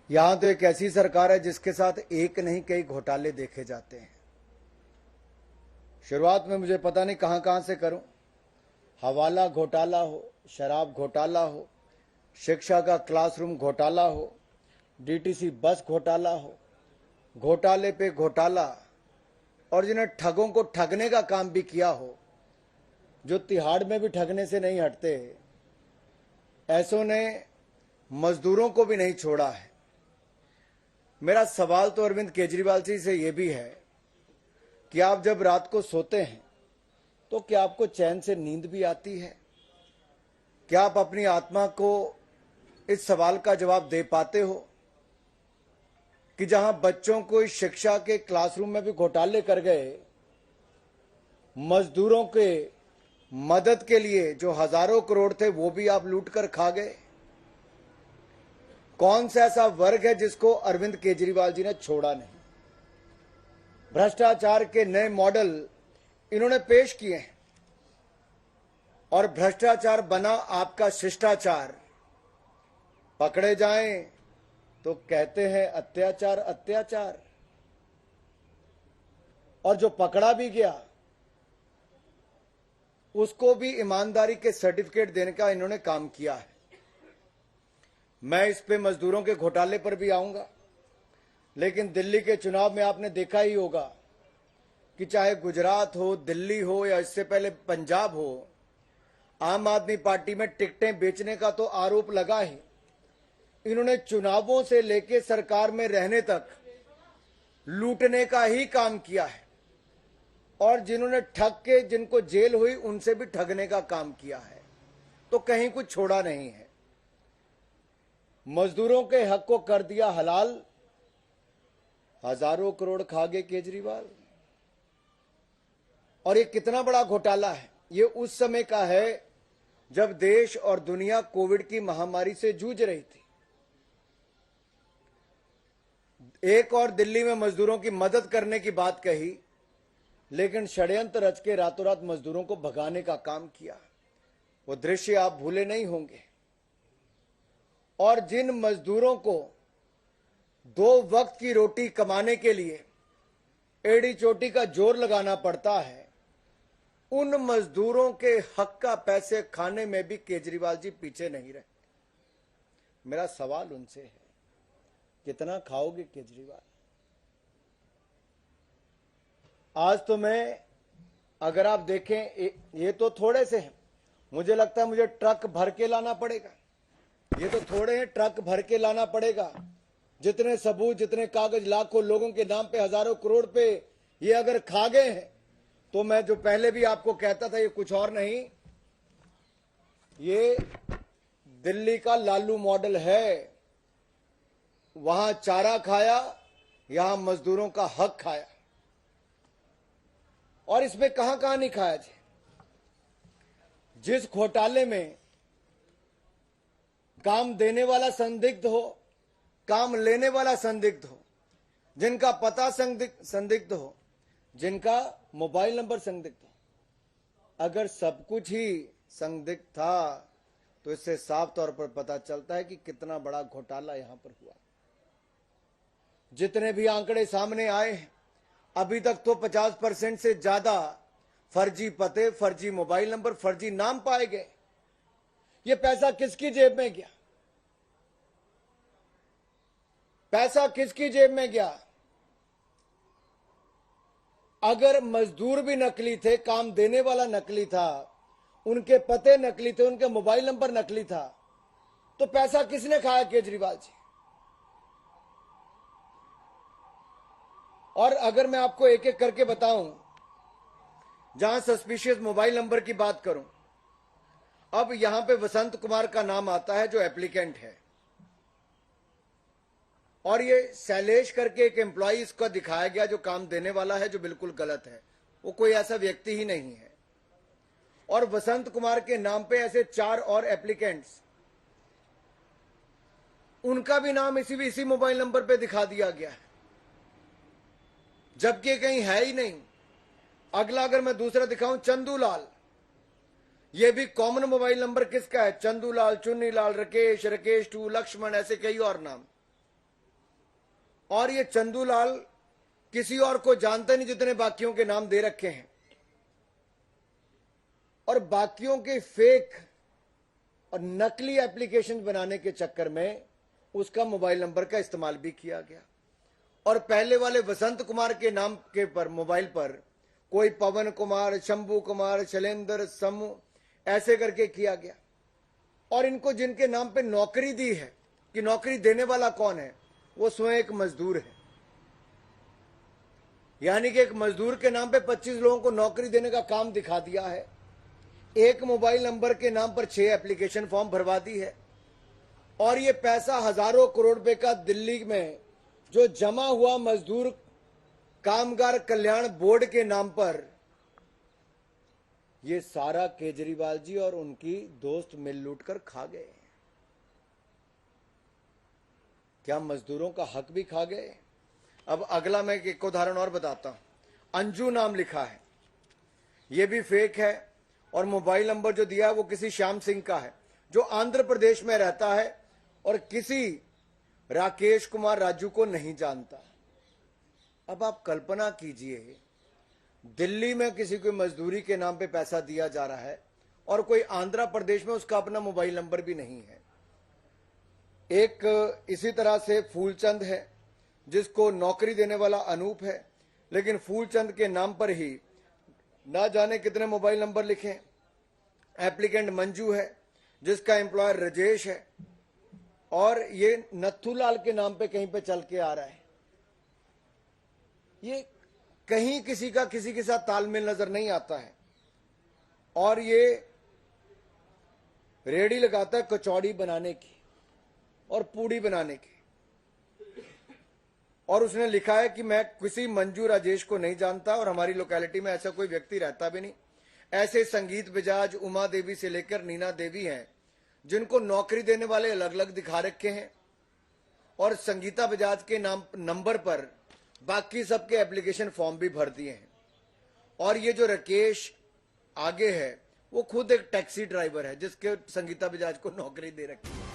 यहां तो एक ऐसी सरकार है जिसके साथ एक नहीं कई घोटाले देखे जाते हैं। शुरुआत में मुझे पता नहीं कहां कहां से करूं। हवाला घोटाला हो, शराब घोटाला हो, शिक्षा का क्लासरूम घोटाला हो, डीटीसी बस घोटाला हो, घोटाले पे घोटाला, और जिन्हें ठगों को ठगने का काम भी किया हो, जो तिहाड़ में भी ठगने से नहीं हटते, ऐसों ने मजदूरों को भी नहीं छोड़ा है। मेरा सवाल तो अरविंद केजरीवाल जी से यह भी है कि आप जब रात को सोते हैं तो क्या आपको चैन से नींद भी आती है? क्या आप अपनी आत्मा को इस सवाल का जवाब दे पाते हो कि जहां बच्चों को इस शिक्षा के क्लासरूम में भी घोटाले कर गए, मजदूरों के मदद के लिए जो हजारों करोड़ थे वो भी आप लूट कर खा गए? कौन सा ऐसा वर्ग है जिसको अरविंद केजरीवाल जी ने छोड़ा नहीं? भ्रष्टाचार के नए मॉडल इन्होंने पेश किए हैं और भ्रष्टाचार बना आपका शिष्टाचार। पकड़े जाएं तो कहते हैं अत्याचार अत्याचार, और जो पकड़ा भी गया उसको भी ईमानदारी के सर्टिफिकेट देने का इन्होंने काम किया है। मैं इस पे मजदूरों के घोटाले पर भी आऊंगा, लेकिन दिल्ली के चुनाव में आपने देखा ही होगा कि चाहे गुजरात हो, दिल्ली हो या इससे पहले पंजाब हो, आम आदमी पार्टी में टिकटें बेचने का तो आरोप लगा ही। इन्होंने चुनावों से लेकर सरकार में रहने तक लूटने का ही काम किया है, और जिन्होंने ठग के जिनको जेल हुई उनसे भी ठगने का काम किया है, तो कहीं कुछ छोड़ा नहीं है। मजदूरों के हक को कर दिया हलाल, हजारों करोड़ खा गए केजरीवाल। और ये कितना बड़ा घोटाला है? ये उस समय का है जब देश और दुनिया कोविड की महामारी से जूझ रही थी। एक और दिल्ली में मजदूरों की मदद करने की बात कही, लेकिन षड्यंत्र रच के रातों रात मजदूरों को भगाने का काम किया। वो दृश्य आप भूले नहीं होंगे। और जिन मजदूरों को 2 वक्त की रोटी कमाने के लिए एड़ी चोटी का जोर लगाना पड़ता है, उन मजदूरों के हक का पैसे खाने में भी केजरीवाल जी पीछे नहीं रहे। मेरा सवाल उनसे है, कितना खाओगे केजरीवाल? आज तो मैं, अगर आप देखें, ये तो थोड़े से हैं। मुझे लगता है मुझे ट्रक भर के लाना पड़ेगा। ये तो थोड़े हैं, ट्रक भर के लाना पड़ेगा। जितने सबूत, जितने कागज, लाखों लोगों के नाम पे, हजारों करोड़ पे ये अगर खा गए हैं, तो मैं जो पहले भी आपको कहता था, ये कुछ और नहीं, ये दिल्ली का लालू मॉडल है। वहां चारा खाया, यहां मजदूरों का हक खाया। और इसमें कहां कहां नहीं खाया जी? जिस घोटाले में काम देने वाला संदिग्ध हो, काम लेने वाला संदिग्ध हो, जिनका पता संदिग्ध हो, जिनका मोबाइल नंबर संदिग्ध हो, अगर सब कुछ ही संदिग्ध था तो इससे साफ तौर पर पता चलता है कि कितना बड़ा घोटाला यहां पर हुआ। जितने भी आंकड़े सामने आए हैं, अभी तक तो 50% से ज्यादा फर्जी पते, फर्जी मोबाइल नंबर, फर्जी नाम पाए गए। ये पैसा किसकी जेब में गया? पैसा किसकी जेब में गया? अगर मजदूर भी नकली थे, काम देने वाला नकली था, उनके पते नकली थे, उनके मोबाइल नंबर नकली था, तो पैसा किसने खाया? केजरीवाल जी। और अगर मैं आपको एक एक करके बताऊं, जहां सस्पिशियस मोबाइल नंबर की बात करूं, अब यहां पे वसंत कुमार का नाम आता है जो एप्लीकेंट है, और ये शैलेश करके एक एम्प्लॉय इसका दिखाया गया जो काम देने वाला है, जो बिल्कुल गलत है। वो कोई ऐसा व्यक्ति ही नहीं है। और वसंत कुमार के नाम पे ऐसे 4 और एप्लीकेंट्स, उनका भी नाम इसी मोबाइल नंबर पे दिखा दिया गया है, जबकि कहीं है ही नहीं। अगला अगर मैं दूसरा दिखाऊं, चंदूलाल, ये भी कॉमन मोबाइल नंबर किसका है? चंदूलाल, चुन्नीलाल, राकेश, राकेश 2, लक्ष्मण, ऐसे कई और नाम। और ये चंदूलाल किसी और को जानते नहीं जितने बाकियों के नाम दे रखे हैं, और बाकियों के फेक और नकली एप्लीकेशन बनाने के चक्कर में उसका मोबाइल नंबर का इस्तेमाल भी किया गया। और पहले वाले वसंत कुमार के नाम के पर मोबाइल पर कोई पवन कुमार, शंभू कुमार, शैलेंद्र, समू ऐसे करके किया गया। और इनको जिनके नाम पे नौकरी दी है कि नौकरी देने वाला कौन है, वो स्वयं एक मजदूर है। यानी कि एक मजदूर के नाम पे 25 लोगों को नौकरी देने का काम दिखा दिया है। एक मोबाइल नंबर के नाम पर 6 एप्लीकेशन फॉर्म भरवा दी है। और ये पैसा हजारों करोड़ रुपए का दिल्ली में जो जमा हुआ मजदूर कामगार कल्याण बोर्ड के नाम पर, ये सारा केजरीवाल जी और उनकी दोस्त मिल लूट कर खा गए। क्या मजदूरों का हक भी खा गए? अब अगला मैं एक उदाहरण और बताता हूं। अंजू नाम लिखा है, यह भी फेक है। और मोबाइल नंबर जो दिया है वो किसी श्याम सिंह का है जो आंध्र प्रदेश में रहता है और किसी राकेश कुमार राजू को नहीं जानता। अब आप कल्पना कीजिए, दिल्ली में किसी को मजदूरी के नाम पे पैसा दिया जा रहा है और कोई आंध्र प्रदेश में उसका अपना मोबाइल नंबर भी नहीं है। एक इसी तरह से फूलचंद है जिसको नौकरी देने वाला अनूप है, लेकिन फूलचंद के नाम पर ही ना जाने कितने मोबाइल नंबर लिखे। एप्लीकेंट मंजू है जिसका एम्प्लॉयर राजेश है, और ये नथुलाल के नाम पे कहीं पे चल के आ रहा है। ये कहीं किसी का किसी के साथ तालमेल नजर नहीं आता है। और ये रेडी लगाता है कचौड़ी बनाने की और पूड़ी बनाने की, और उसने लिखा है कि मैं किसी मंजू राजेश को नहीं जानता और हमारी लोकेलिटी में ऐसा कोई व्यक्ति रहता भी नहीं। ऐसे संगीत बजाज, उमा देवी से लेकर नीना देवी हैं जिनको नौकरी देने वाले अलग अलग दिखा रखे हैं, और संगीता बजाज के नाम नंबर पर बाकी सबके एप्लीकेशन फॉर्म भी भर दिए हैं। और ये जो राकेश आगे है वो खुद एक टैक्सी ड्राइवर है जिसके संगीता बजाज को नौकरी दे रखी है।